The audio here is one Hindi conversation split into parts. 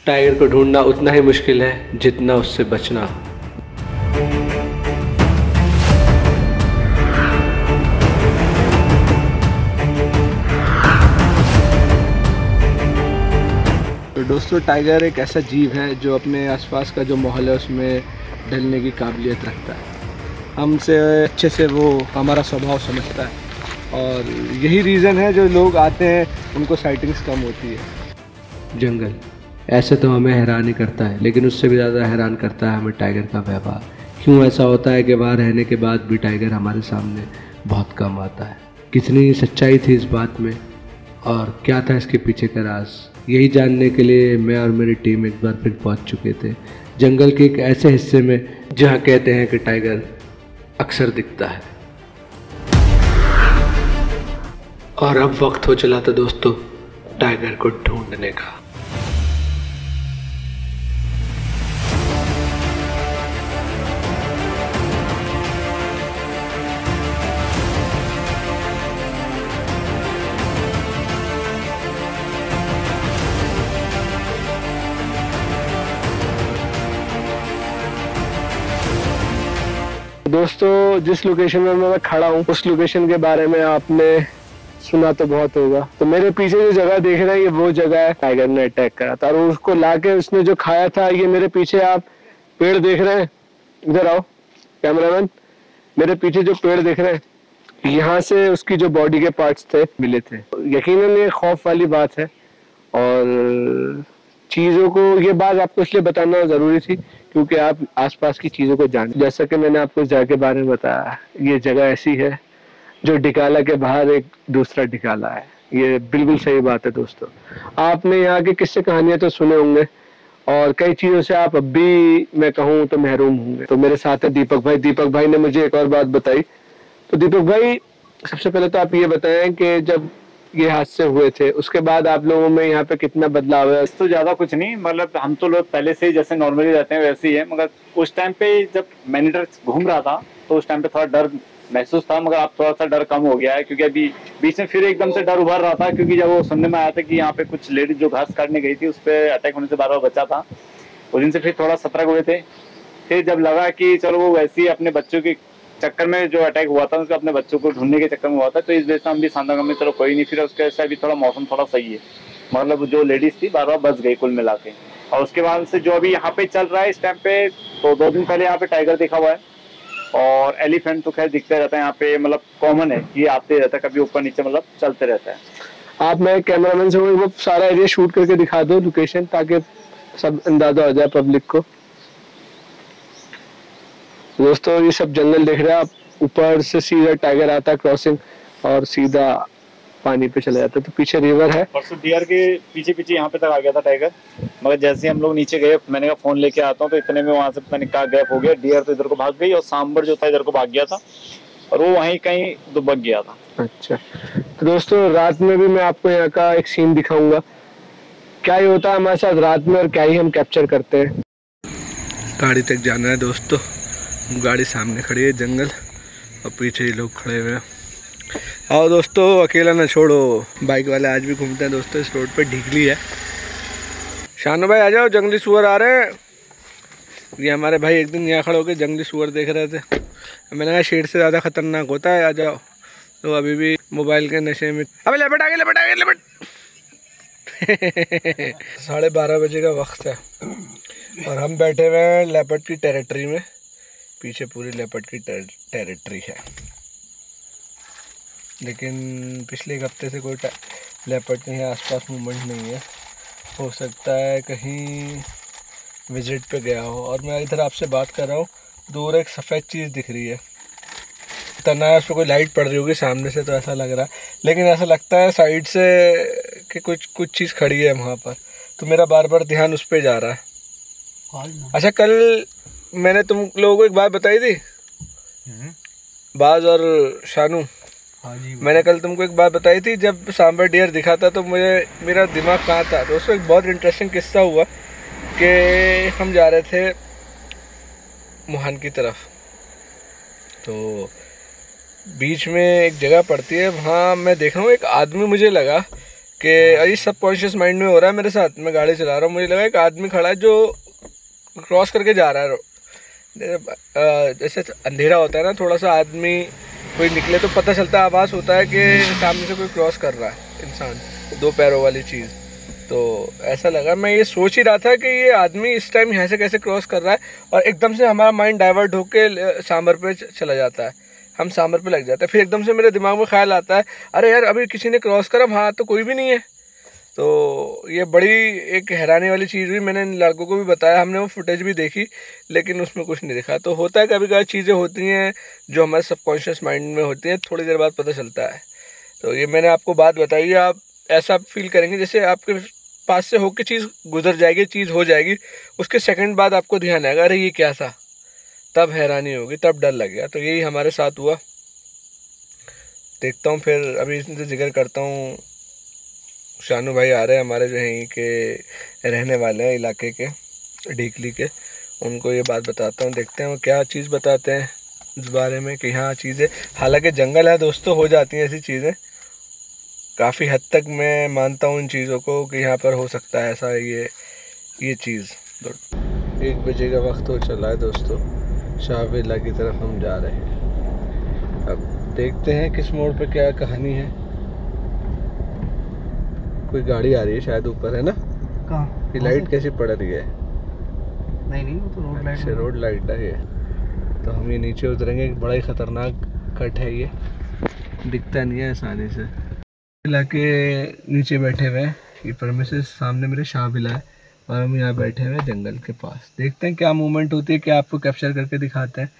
टाइगर को ढूंढना उतना ही मुश्किल है जितना उससे बचना। तो दोस्तों, टाइगर एक ऐसा जीव है जो अपने आसपास का जो माहौल है उसमें ढलने की काबिलियत रखता है। हमसे अच्छे से वो हमारा स्वभाव समझता है और यही रीज़न है जो लोग आते हैं उनको साइटिंग्स कम होती है। जंगल ऐसे तो हमें हैरान ही करता है, लेकिन उससे भी ज़्यादा हैरान करता है हमें टाइगर का व्यवहार। क्यों ऐसा होता है कि वहाँ रहने के बाद भी टाइगर हमारे सामने बहुत कम आता है? कितनी सच्चाई थी इस बात में और क्या था इसके पीछे का राज? यही जानने के लिए मैं और मेरी टीम एक बार फिर पहुंच चुके थे जंगल के एक ऐसे हिस्से में जहां कहते हैं कि टाइगर अक्सर दिखता है। और अब वक्त हो चला था दोस्तों टाइगर को ढूंढने का। दोस्तों, जिस लोकेशन में मैं खड़ा हूँ उस लोकेशन के बारे में आपने सुना तो बहुत होगा। तो मेरे पीछे जो जगह देख रहे हैं ये वो जगह है टाइगर ने अटैक करा था और उसको लाके उसने जो खाया था। ये मेरे पीछे आप पेड़ देख रहे हैं, इधर आओ कैमरामैन। मेरे पीछे जो पेड़ देख रहे हैं यहाँ से उसकी जो बॉडी के पार्ट्स थे मिले थे। यकीनन ये खौफ वाली बात है और चीज़ों को ये बात आपको इसलिए बताना जरूरी थी क्योंकि आप आसपास की चीज़ों को जानें। जैसा कि मैंने आपको इस जगह के बारे में बताया, ये जगह ऐसी है जो डिकाला के बाहर एक दूसरा डिकाला है। ये बिल्कुल सही बात है दोस्तों। आपने यहाँ की किस्से कहानियां तो सुने होंगे और कई चीज़ों से आप अब भी मैं कहूँ तो महरूम होंगे। तो मेरे साथ है दीपक भाई। दीपक भाई ने मुझे एक और बात बताई। तो दीपक भाई, सबसे पहले तो आप ये बताएं कि जब ये हादसे हुए थे उसके बाद आप लोगों में यहाँ पे कितना बदलाव है? तो ज्यादा कुछ नहीं, मतलब हम तो लोग पहले से ही जैसे नॉर्मली रहते हैं वैसे ही है। मगर उस टाइम पे जब मैनीटर घूम रहा था तो उस टाइम पे थोड़ा डर महसूस था, मगर अब थोड़ा सा डर कम हो गया है क्योंकि अभी बीच में फिर एकदम से डर उभर रहा था क्योंकि जब वो सुनने में आया था कि यहाँ पे कुछ लेडीज जो घास काटने गई थी उस पर अटैक होने से बार बार बचा था, उस दिन से फिर थोड़ा सतर्क हुए थे। फिर जब लगा कि चलो वो वैसे ही अपने बच्चों के चक्कर में जो अटैक हुआ था उसका अपने बच्चों को ढूंढने के चक्कर में हुआ था, तो इस वजह से हम भी सांदा में चलो कोई नहीं। फिर उसके वजह से अभी थोड़ा मौसम थोड़ा सही है, मतलब जो लेडीज थी बार बार बच गई कुल मिला के। और उसके बाद से जो अभी यहाँ पे चल रहा है इस टाइम पे, तो 2 दिन पहले यहाँ पे टाइगर देखा हुआ है और एलिफेंट तो खैर दिखते रहता है यहाँ पे, मतलब कॉमन है, ये आते रहता है कभी ऊपर नीचे, मतलब चलते रहता है। आप मैं कैमरामैन से वो सारा एरिया शूट करके दिखा दो लोकेशन, ताकि सब अंदाजा हो जाए पब्लिक को। दोस्तों, ये सब जंगल देख रहे हैं आप, ऊपर से सीधा टाइगर आता है क्रॉसिंग और सीधा पानी पे चला जाता है। तो पीछे रिवर है। परसों डियर के पीछे पीछे यहाँ पे तक आ गया था टाइगर, मगर जैसे हम लोग नीचे गए मैंने कहा फोन लेके आता हूँ, तो इतने में वहां से पता नहीं कहाँ गैप हो गया। डियर तो इधर को भाग गई और सांबर जो था इधर को भाग गया था और वो वहीं कहीं दुबक गया था। अच्छा, तो दोस्तों रात में भी मैं आपको यहाँ का एक सीन दिखाऊंगा, क्या ही होता है हमारे साथ रात में और क्या ही हम कैप्चर करते हैं। गाड़ी तक जाना है दोस्तों, गाड़ी सामने खड़ी है, जंगल और पीछे ही लोग खड़े हुए हैं। आओ दोस्तों, अकेला ना छोड़ो। बाइक वाले आज भी घूमते हैं दोस्तों इस रोड पे, ढीकली है। शानू भाई आ जाओ, जंगली सुअर आ रहे हैं। ये हमारे भाई एक दिन यहाँ खड़े होकर जंगली सुअर देख रहे थे। मैंने कहा शेर से ज़्यादा खतरनाक होता है, आ जाओ। तो अभी भी मोबाइल के नशे में, अबे लेपट आ गए, लेपट आ गए, लेपट। 12:30 बजे का वक्त है और हम बैठे हुए हैं लेपर्ड की टेरिटरी में। पीछे पूरी लेपर्ड की टेरिटरी है, लेकिन पिछले एक हफ्ते से कोई लेपर्ड कहीं आसपास मूवमेंट नहीं है। हो सकता है कहीं विजिट पे गया हो। और मैं इधर आपसे बात कर रहा हूँ, दूर एक सफ़ेद चीज़ दिख रही है। तना है, उस पर कोई लाइट पड़ रही होगी सामने से, तो ऐसा लग रहा है, लेकिन ऐसा लगता है साइड से कि कुछ चीज़ खड़ी है वहाँ पर। तो मेरा बार बार ध्यान उस पर जा रहा है। अच्छा, कल मैंने तुम लोगों को एक बात बताई थी, बाज और शानू। हाँ जी, मैंने कल तुमको एक बात बताई थी, जब सांबर डियर दिखा था तो मेरा दिमाग कहाँ था दोस्तों। एक बहुत इंटरेस्टिंग किस्सा हुआ कि हम जा रहे थे मुहान की तरफ, तो बीच में एक जगह पड़ती है, वहाँ मैं देख रहा हूँ एक आदमी, मुझे लगा कि अभी सबकॉन्शियस माइंड में हो रहा है मेरे साथ, मैं गाड़ी चला रहा हूँ, मुझे लगा एक आदमी खड़ा है जो क्रॉस करके जा रहा है। जैसे अंधेरा होता है ना, थोड़ा सा आदमी कोई निकले तो पता चलता है, आवाज़ होता है कि सामने से कोई क्रॉस कर रहा है इंसान, 2 पैरों वाली चीज़। तो ऐसा लगा, मैं ये सोच ही रहा था कि ये आदमी इस टाइम यहाँ से कैसे क्रॉस कर रहा है, और एकदम से हमारा माइंड डाइवर्ट होकर सांबर पे चला जाता है, हम सांबर पे लग जाते हैं। फिर एकदम से मेरे दिमाग में ख्याल आता है, अरे यार अभी किसी ने क्रॉस करा, वहाँ तो कोई भी नहीं है। तो ये बड़ी एक हैरानी वाली चीज़ हुई। मैंने इन लड़कों को भी बताया, हमने वो फुटेज भी देखी, लेकिन उसमें कुछ नहीं दिखा। तो होता है कभी कभी चीज़ें होती हैं जो हमारे सबकॉन्शियस माइंड में होती हैं, थोड़ी देर बाद पता चलता है। तो ये मैंने आपको बात बताई, आप ऐसा फील करेंगे जैसे आपके पास से होकर चीज़ गुजर जाएगी, चीज़ हो जाएगी, उसके सेकंड बाद आपको ध्यान आएगा अरे ये क्या था, तब हैरानी होगी, तब डर लग गया। तो यही हमारे साथ हुआ। देखता हूँ फिर, अभी इनसे जिक्र करता हूँ। शानू भाई आ रहे हैं हमारे, जो हैं के रहने वाले हैं इलाके के, ढीकली के, उनको ये बात बताता हूँ। देखते हैं वो क्या चीज़ बताते हैं इस बारे में कि हाँ चीज़ें, हालांकि जंगल है दोस्तों, हो जाती हैं ऐसी चीज़ें। काफ़ी हद तक मैं मानता हूँ इन चीज़ों को कि यहाँ पर हो सकता है ऐसा ये चीज़। 1 बजे का वक्त हो चला है दोस्तों, शाहविला की तरफ हम जा रहे हैं। अब देखते हैं किस मोड़ पे क्या कहानी है। कोई गाड़ी आ रही है शायद ऊपर, है ना? कहाँ? ये लाइट कैसी पड़ रही है? नहीं वो तो रोड लाइट है। रोड लाइट है ये। तो हम ये नीचे उतरेंगे, एक बड़ा ही खतरनाक कट है ये, दिखता नहीं है आसानी से। इलाके नीचे बैठे हुए हैं, ये परमिसेस सामने मेरे शाहविला है, और हम यहाँ बैठे हुए हैं जंगल के पास। देखते हैं क्या मूवमेंट होती है, क्या आपको कैप्चर करके दिखाते हैं।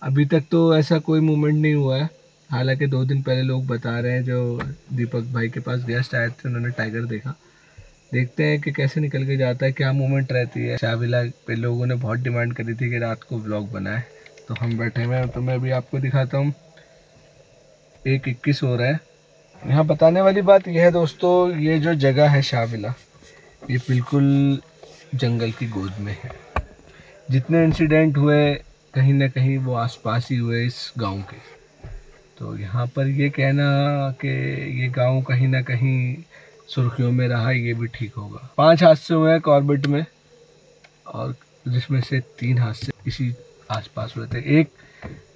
अभी तक तो ऐसा कोई मूवमेंट नहीं हुआ है, हालांकि 2 दिन पहले लोग बता रहे हैं, जो दीपक भाई के पास गेस्ट आए थे उन्होंने टाइगर देखा। देखते हैं कि कैसे निकल के जाता है, क्या मूवमेंट रहती है। शाहविला पे लोगों ने बहुत डिमांड करी थी कि रात को व्लॉग बनाए, तो हम बैठे हुए हैं। तो मैं अभी आपको दिखाता हूँ, 1:21 हो रहा है। यहाँ बताने वाली बात यह है दोस्तों, ये जो जगह है शाहविला, ये बिल्कुल जंगल की गोद में है। जितने इंसिडेंट हुए कहीं ना कहीं वो आसपास ही हुए इस गांव के। तो यहाँ पर ये कहना कि ये गांव कहीं ना कहीं सुर्खियों में रहा, ये भी ठीक होगा। 5 हादसे हुए हैं कॉर्बेट में, और जिसमें से 3 हादसे इसी आसपास हुए थे। एक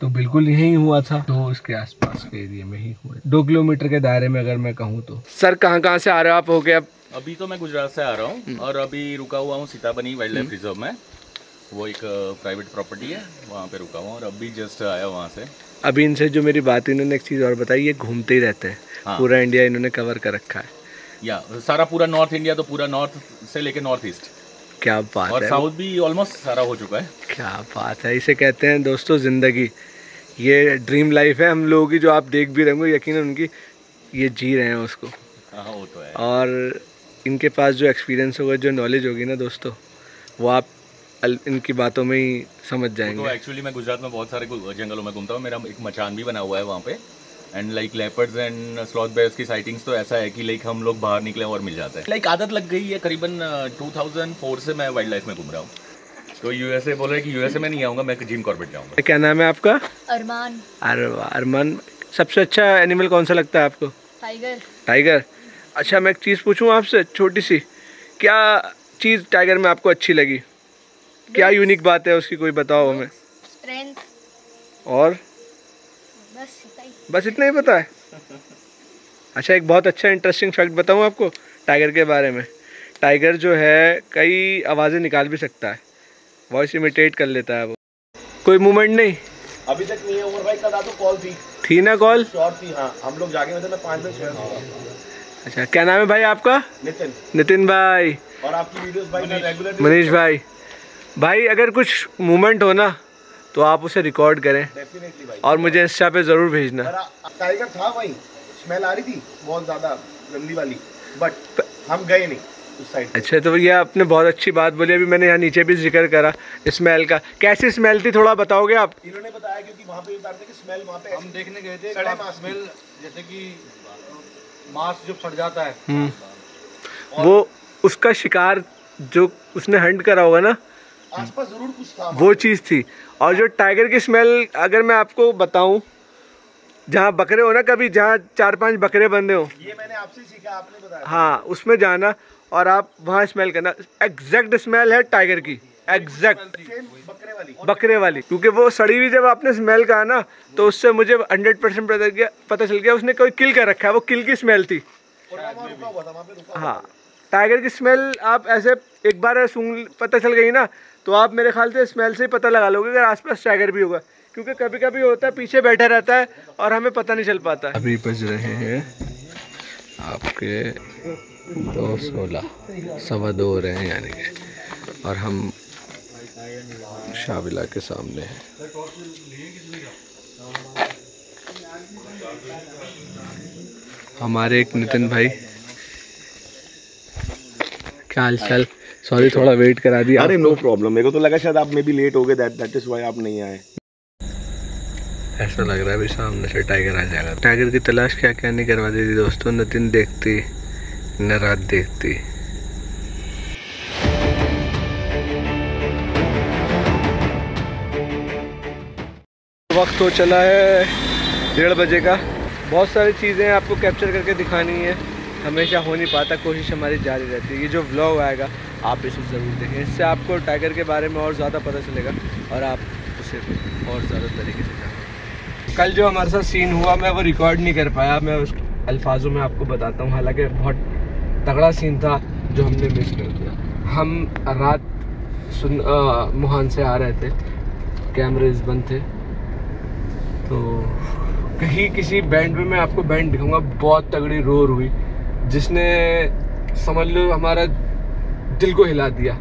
तो बिल्कुल यहीं हुआ था, 2 इसके आसपास के एरिया में ही हुए, 2 किलोमीटर के दायरे में अगर मैं कहूँ तो। सर कहाँ से आ रहे हो आप? हो गया अभी तो मैं गुजरात से आ रहा हूँ, और अभी रुका हुआ हूँ सीताबनी वाइल्ड लाइफ रिजर्व में। वो एक प्राइवेट प्रॉपर्टी है, वहाँ पे रुका हुआ हूँ, और अभी जस्ट आया वहाँ से। अभी इनसे जो मेरी बात, इन्होंने एक चीज़ और बताई, ये घूमते ही रहते हैं। हाँ। पूरा इंडिया इन्होंने कवर कर रखा है, या सारा पूरा नॉर्थ इंडिया, तो पूरा नॉर्थ से लेके नॉर्थ ईस्ट। क्या बात और है। साउथ भी ऑलमोस्ट सारा हो चुका है। क्या बात है। इसे कहते हैं दोस्तों ज़िंदगी, ये ड्रीम लाइफ है हम लोगों की, जो आप देख भी रहे होंगे, यकीनन उनकी ये जी रहे हैं उसको। हाँ वो तो है। और इनके पास जो एक्सपीरियंस होगा, जो नॉलेज होगी ना दोस्तों, वो आप इनकी बातों में ही समझ जाएंगे। तो एक्चुअली मैं गुजरात में बहुत सारे जंगलों में घूमता हूँ, मेरा एक मचान भी बना हुआ है वहाँ पे। And like leopards and sloth bears की साइटिंग्स तो ऐसा है कि लाइक हम लोग बाहर निकले और मिल जाता है। लाइक आदत लग गई है, करीबन 2004 से मैं वाइल्ड लाइफ में घूम रहा हूँ। तो यूएसए बोल रहे कि यूएसए में नहीं आऊँगा, मैं जिम कॉर्बेट जाऊँगा। क्या नाम है आपका? अरमान। अरमान, सबसे अच्छा एनिमल कौन सा लगता है आपको? टाइगर। टाइगर। अच्छा मैं एक चीज़ पूछूं आपसे छोटी सी, क्या चीज़ टाइगर में आपको अच्छी लगी? क्या यूनिक बात है उसकी, कोई बताओ हमें। स्ट्रेंथ। और बस इतना ही पता है? अच्छा एक बहुत अच्छा इंटरेस्टिंग फैक्ट बताऊं आपको टाइगर के बारे में। टाइगर जो है कई आवाज़ें निकाल भी सकता है, वॉइस इमिटेट कर लेता है वो। कोई मूवमेंट नहीं अभी तक नहीं है। उमर भाई कल तो कॉल थी ना? कॉल शॉर्ट थी, हाँ हम लोग जागे में थे, मैं 5 बजे। अच्छा क्या नाम है भाई आपका? नितिन। नितिन भाई। और आपकी वीडियोस भाई मैं रेगुलर। मनीष भाई। भाई अगर कुछ मूवमेंट हो ना तो आप उसे रिकॉर्ड करें डेफिनेटली भाई, और मुझे इंस्टा पे ज़रूर भेजना। टाइगर था वहीं, स्मेल आ रही थी बहुत ज़्यादा गंदी वाली, बट हम गए नहीं उस साइड। अच्छा तो ये आपने बहुत अच्छी बात बोली। अभी मैंने यहाँ नीचे भी जिक्र करा स्मेल का, कैसी स्मेल थी थोड़ा बताओगे आप? इन्होंने बताया क्योंकि वहाँ पे उतारते कि स्मेल वहाँ पे हम देखने गए थे, सड़े मांस स्मेल जैसे कि मांस जब सड़ जाता है वो उसका शिकार जो उसने हंट करा होगा ना, आसपास जरूर कुछ था, वो चीज़ थी। और जो टाइगर की स्मेल अगर मैं आपको बताऊं जहाँ बकरे हो ना, कभी जहाँ 4-5 बकरे बंधे हो, ये मैंने आपसे सीखा, आपने बताया। हाँ उसमें जाना और आप वहाँ स्मेल करना। एग्जैक्ट स्मेल है टाइगर की, एग्जैक्ट बकरे वाली, क्योंकि वो सड़ी हुई जब आपने स्मेल कहा ना तो उससे मुझे 100% पता चल गया उसने कोई किल कर रखा है, वो किल की स्मेल थी। हाँ टाइगर की स्मेल आप ऐसे एक बार सूंघ पता चल गई ना तो आप मेरे ख्याल से स्मेल से ही पता लगा लोगे अगर आसपास टाइगर भी होगा, क्योंकि कभी कभी होता है पीछे बैठा रहता है और हमें पता नहीं चल पाता है। अभी बज रहे हैं आपके 2:16, 2:15 हो रहे हैं यानी कि, और हम शाहविला के सामने हैं। हमारे एक नितिन भाई, क्या हाल चाल? सॉरी थोड़ा वेट करा दिया। अरे नो प्रॉब्लम, मेरे को तो लगा शायद आप में भी लेट हो गए, दैट इज व्हाई आप नहीं आए। ऐसा लग रहा है अभी सामने से टाइगर आ जाएगा। टाइगर की तलाश क्या क्या नहीं करवा देती दोस्तों, नितिन देखती न रात देखती। वक्त हो चला है 1:30 बजे का। बहुत सारी चीज़ें आपको कैप्चर करके दिखानी है, हमेशा हो नहीं पाता, कोशिश हमारी जारी रहती है। ये जो व्लॉग आएगा आप इसे ज़रूर देखें, इससे आपको टाइगर के बारे में और ज़्यादा पता चलेगा और आप उसे और ज़्यादा तरीके से जानेंगे। कल जो हमारे साथ सीन हुआ मैं वो रिकॉर्ड नहीं कर पाया, मैं उस अल्फाजों में आपको बताता हूँ, हालांकि बहुत तगड़ा सीन था जो हमने मिस कर दिया। हम रात मुहान से आ रहे थे, कैमरेज बंद थे, तो कहीं किसी बैंड में, मैं आपको बैंड दिखाऊंगा, बहुत तगड़ी रोर हुई जिसने समझ लो हमारा दिल को हिला दिया।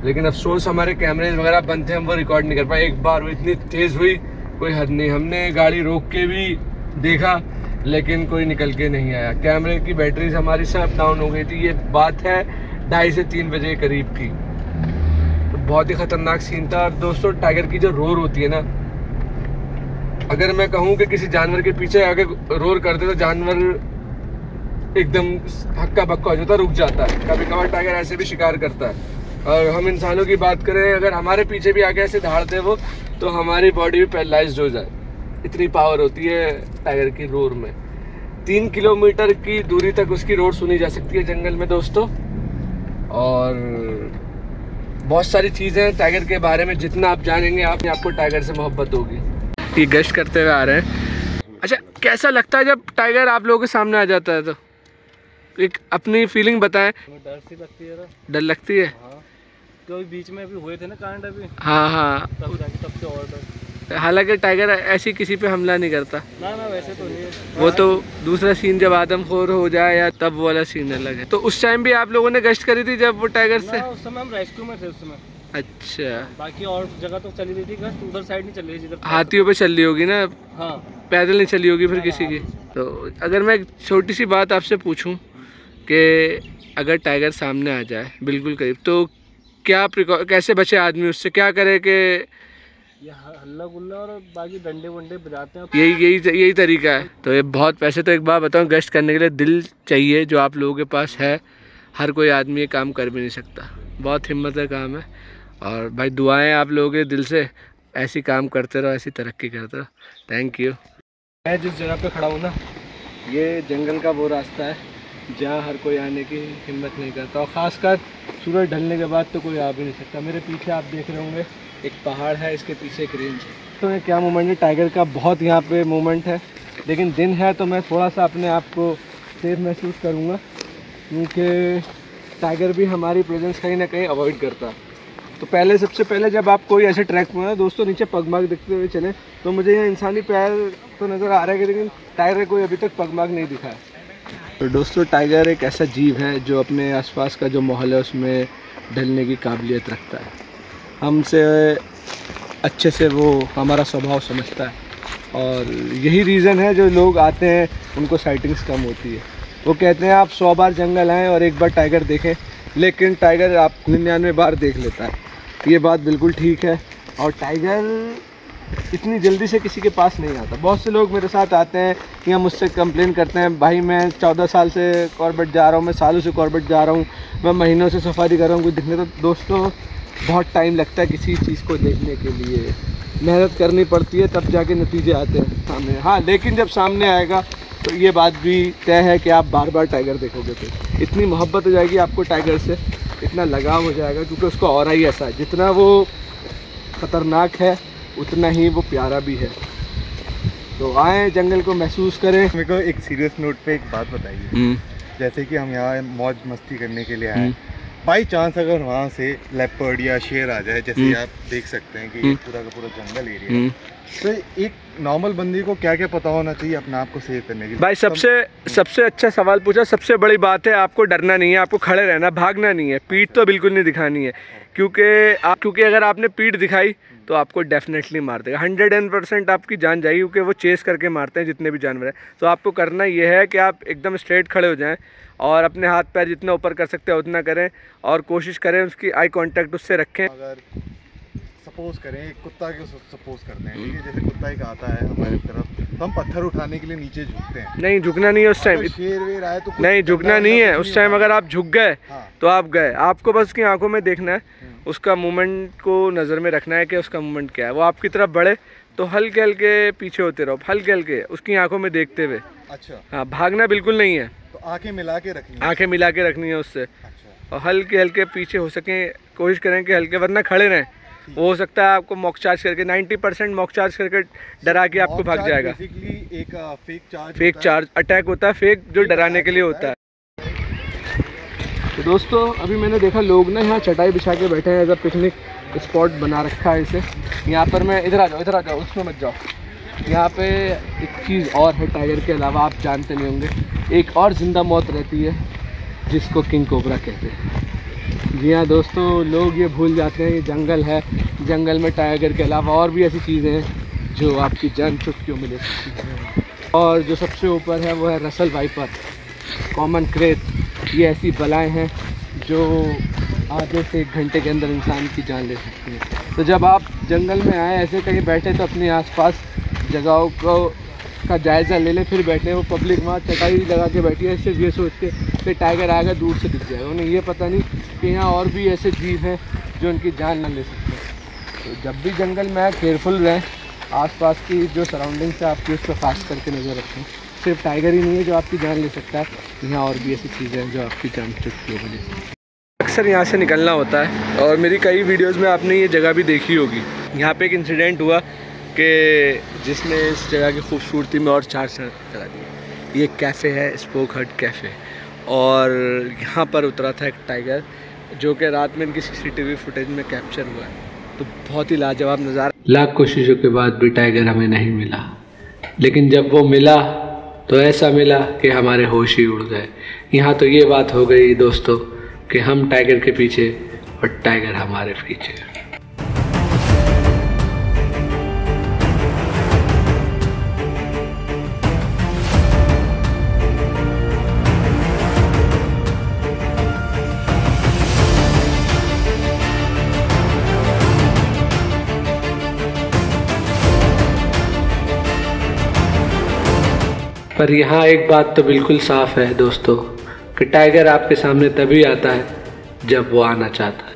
लेकिन अफसोस हमारे कैमरे वगैरह बंद थे, हम वो रिकॉर्ड नहीं कर पाए। एक बार वो इतनी तेज़ हुई कोई हद नहीं, हमने गाड़ी रोक के भी देखा लेकिन कोई निकल के नहीं आया। कैमरे की बैटरीज हमारी सब डाउन हो गई थी। ये बात है 2:30 से 3 बजे के करीब की। तो बहुत ही ख़तरनाक सीन था। और दोस्तों टाइगर की जो रोर होती है ना, अगर मैं कहूँ कि किसी जानवर के पीछे आगे रोर करते तो जानवर एकदम हक्का बक्का हो जाता, रुक जाता है। कभी कभार टाइगर ऐसे भी शिकार करता है। और हम इंसानों की बात करें, अगर हमारे पीछे भी आगे ऐसे धाड़ दे वो, तो हमारी बॉडी भी पैरालाइज्ड हो जाए, इतनी पावर होती है टाइगर की रोर में। 3 किलोमीटर की दूरी तक उसकी रोर सुनी जा सकती है जंगल में दोस्तों। और बहुत सारी चीज़ें टाइगर के बारे में, जितना आप जानेंगे आपको टाइगर से मोहब्बत होगी। ये गश्त करते हुए आ रहे हैं। अच्छा, कैसा लगता है जब टाइगर आप लोगों के सामने आ जाता है? तो एक अपनी फीलिंग बताएं। डर सी लगती है। डर लगती है? हाँ, क्योंकि बीच में अभी हुए थे ना कांड अभी। हाँ तब से और डर। हालांकि टाइगर ऐसी किसी पे हमला नहीं करता ना, वैसे तो नहीं है। वो तो दूसरा सीन जब आदमखोर हो जाए या तब वो वाला सीन अलग है। तो उस टाइम भी आप लोगों ने गश्त करी थी जब वो टाइगर से? उस समय हम रेस्क्यू में थे उस समय। अच्छा, बाकी और जगह तो चली रही थी गश्त, उधर साइड नहीं चल रही जिधर हाथियों पे चल रही होगी ना? हाँ, पैदल नहीं चली होगी फिर किसी की। तो अगर मैं एक छोटी सी बात आपसे पूछूं कि अगर टाइगर सामने आ जाए बिल्कुल करीब, तो क्या कैसे बचे आदमी उससे, क्या करे? कि ये हल्ला गुल्ला और बाकी डंडे वंडे बजाते हैं, यही तरीका है। तो ये बहुत, वैसे तो एक बात बताऊं, गश्त करने के लिए दिल चाहिए जो आप लोगों के पास है। हर कोई आदमी ये काम कर भी नहीं सकता, बहुत हिम्मत का काम है। और भाई दुआएं आप लोगों के दिल से, ऐसी काम करते रहो, ऐसी तरक्की करते रहो। Thank you. मैं जिस जगह पे खड़ा हूँ ना, ये जंगल का वो रास्ता है जहाँ हर कोई आने की हिम्मत नहीं करता, और ख़ासकर सूरज ढलने के बाद तो कोई आ भी नहीं सकता। मेरे पीछे आप देख रहे होंगे एक पहाड़ है, इसके पीछे एक रेंज है। तो ये क्या मूवमेंट है टाइगर का, बहुत यहाँ पे मूवमेंट है। लेकिन दिन है तो मैं थोड़ा सा अपने आप को सेफ महसूस करूँगा, क्योंकि टाइगर भी हमारी प्रेजेंस कहीं ना कहीं अवॉइड करता है। तो पहले, सबसे पहले जब आप कोई ऐसे ट्रैक में ना दोस्तों, नीचे पगमार्क दिखते हुए चले, तो मुझे यहाँ इंसानी पैर तो नज़र आ रहा है, लेकिन टाइगर कोई अभी तक पगमार्क नहीं दिखा है। तो दोस्तों टाइगर एक ऐसा जीव है जो अपने आसपास का जो माहौल है उसमें ढलने की काबिलियत रखता है। हमसे अच्छे से वो हमारा स्वभाव समझता है, और यही रीज़न है जो लोग आते हैं उनको साइटिंग्स कम होती है। वो कहते हैं आप 100 बार जंगल आएँ और एक बार टाइगर देखें, लेकिन टाइगर आप 99 बार देख लेता है। ये बात बिल्कुल ठीक है। और टाइगर इतनी जल्दी से किसी के पास नहीं आता। बहुत से लोग मेरे साथ आते हैं या मुझसे कंप्लेन करते हैं, भाई मैं 14 साल से कॉर्बेट जा रहा हूँ, मैं सालों से कॉर्बेट जा रहा हूँ, मैं महीनों से सफारी कर रहा हूँ, कोई दिखने। तो दोस्तों बहुत टाइम लगता है किसी चीज़ को देखने के लिए, मेहनत करनी पड़ती है, तब जाके नतीजे आते हैं सामने। हाँ, लेकिन जब सामने आएगा तो ये बात भी तय है कि आप बार बार टाइगर देखोगे। तो इतनी मोहब्बत हो जाएगी आपको टाइगर से, इतना लगाव हो जाएगा, क्योंकि उसका ऑरा ही ऐसा है, जितना वो ख़तरनाक है उतना ही वो प्यारा भी है। तो आए जंगल को महसूस करें। मेरे को एक सीरियस नोट पे एक बात बताइए, जैसे कि हम यहाँ मौज मस्ती करने के लिए आए, बाई चांस अगर वहाँ से लेपर्ड या शेर आ जाए, जैसे आप देख सकते हैं कि ये पूरा का पूरा जंगल एरिया, तो एक नॉर्मल बंदी को क्या क्या पता होना चाहिए अपने आप को सेव करने के लिए? भाई सबसे अच्छा सवाल पूछा। सबसे बड़ी बात है, आपको डरना नहीं है, आपको खड़े रहना, भागना नहीं है, पीठ तो बिल्कुल नहीं दिखानी है, क्योंकि अगर आपने पीठ दिखाई तो आपको डेफिनेटली मार देगा। 100% आपकी जान जाएगी, क्योंकि वो चेस करके मारते हैं जितने भी जानवर हैं। तो आपको करना ये है कि आप एकदम स्ट्रेट खड़े हो जाएं और अपने हाथ पैर जितना ऊपर कर सकते हैं उतना करें, और कोशिश करें उसकी आई कांटेक्ट उससे रखें। अगर सपोज करें एक कुत्ता के सपोज करते हैं, ठीक है, जैसे कुत्ता एक आता है हमारी तरफ, तो हम पत्थर उठाने के लिए नीचे झुकते हैं। नहीं, झुकना नहीं है उस टाइम, शेर वेर आए तो नहीं झुकना नहीं है उस टाइम। अगर आप झुक गए तो आप गए। आपको बस उसकी आंखों में देखना है, उसका मूवमेंट को नज़र में रखना है कि उसका मूवमेंट क्या है। वो आपकी तरफ बढ़े तो हल्के हल्के पीछे होते रहो, हल्के हल्के उसकी आंखों में देखते हुए। अच्छा, हाँ, भागना बिल्कुल नहीं है, तो आंखें मिला के रखनी है। आंखें मिला के रखनी है उससे। अच्छा। और हल्के हल्के पीछे हो सके कोशिश करें कि हल्के, वरना खड़े रहें। वो हो सकता है आपको मॉक चार्ज करके 90% मॉक चार्ज करके डरा के आपको भाग जाएगा। बेसिकली एक फेक चार्ज अटैक होता है, फेक जो डराने के लिए होता है। तो दोस्तों अभी मैंने देखा लोग ना यहाँ चटाई बिछा के बैठे हैं, एज अ पिकनिक स्पॉट बना रखा है इसे। यहाँ पर मैं इधर आ जाओ, उसमें मत जाओ। यहाँ पे एक चीज़ और है टाइगर के अलावा, आप जानते नहीं होंगे, एक और ज़िंदा मौत रहती है जिसको किंग कोबरा कहते हैं। जी हाँ दोस्तों, लोग ये भूल जाते हैं ये जंगल है, जंगल में टाइगर के अलावा और भी ऐसी चीज़ें हैं जो आपकी जान चुटकियों में ले सकती हैं। और जो सबसे ऊपर है वो है रसल वाइपर, कॉमन क्रेट। ये ऐसी बलाएँ हैं जो आधे से 1 घंटे के अंदर इंसान की जान ले सकती हैं। तो जब आप जंगल में आए ऐसे कहीं बैठे तो अपने आसपास जगहों का जायज़ा ले लें, फिर बैठे। वो पब्लिक वहाँ चटाई लगा के बैठी है सिर्फ ये सोच के कि टाइगर आएगा दूर से दिख जाएगा। उन्हें ये पता नहीं कि यहाँ और भी ऐसे जीव हैं जो उनकी जान ना ले सकते। तो जब भी जंगल में आए केयरफुल रहें, आसपास की जो सराउंडिंग्स है आपकी उस पर खास करके नज़र रखें। सिर्फ टाइगर ही नहीं है जो आपकी जान ले सकता है, यहाँ और भी ऐसी चीज़ें हैं जो आपकी जान चुटकी हो ले सकती है। अक्सर यहाँ से निकलना होता है और मेरी कई वीडियोज़ में आपने ये जगह भी देखी होगी। यहाँ पे एक इंसिडेंट हुआ कि जिसने इस जगह की खूबसूरती में और 4 चाँद लगा दी। ये कैफ़े है, स्पोक हट कैफ़े, और यहाँ पर उतरा था एक टाइगर जो कि रात में इनकी CCTV फुटेज में कैप्चर हुआ है। तो बहुत ही लाजवाब नज़ारा। लाख कोशिशों के बाद भी टाइगर हमें नहीं मिला, लेकिन जब वो मिला तो ऐसा मिला कि हमारे होश ही उड़ गए। यहाँ तो ये बात हो गई दोस्तों कि हम टाइगर के पीछे और टाइगर हमारे पीछे। पर यहाँ एक बात तो बिल्कुल साफ है दोस्तों कि टाइगर आपके सामने तभी आता है जब वो आना चाहता है।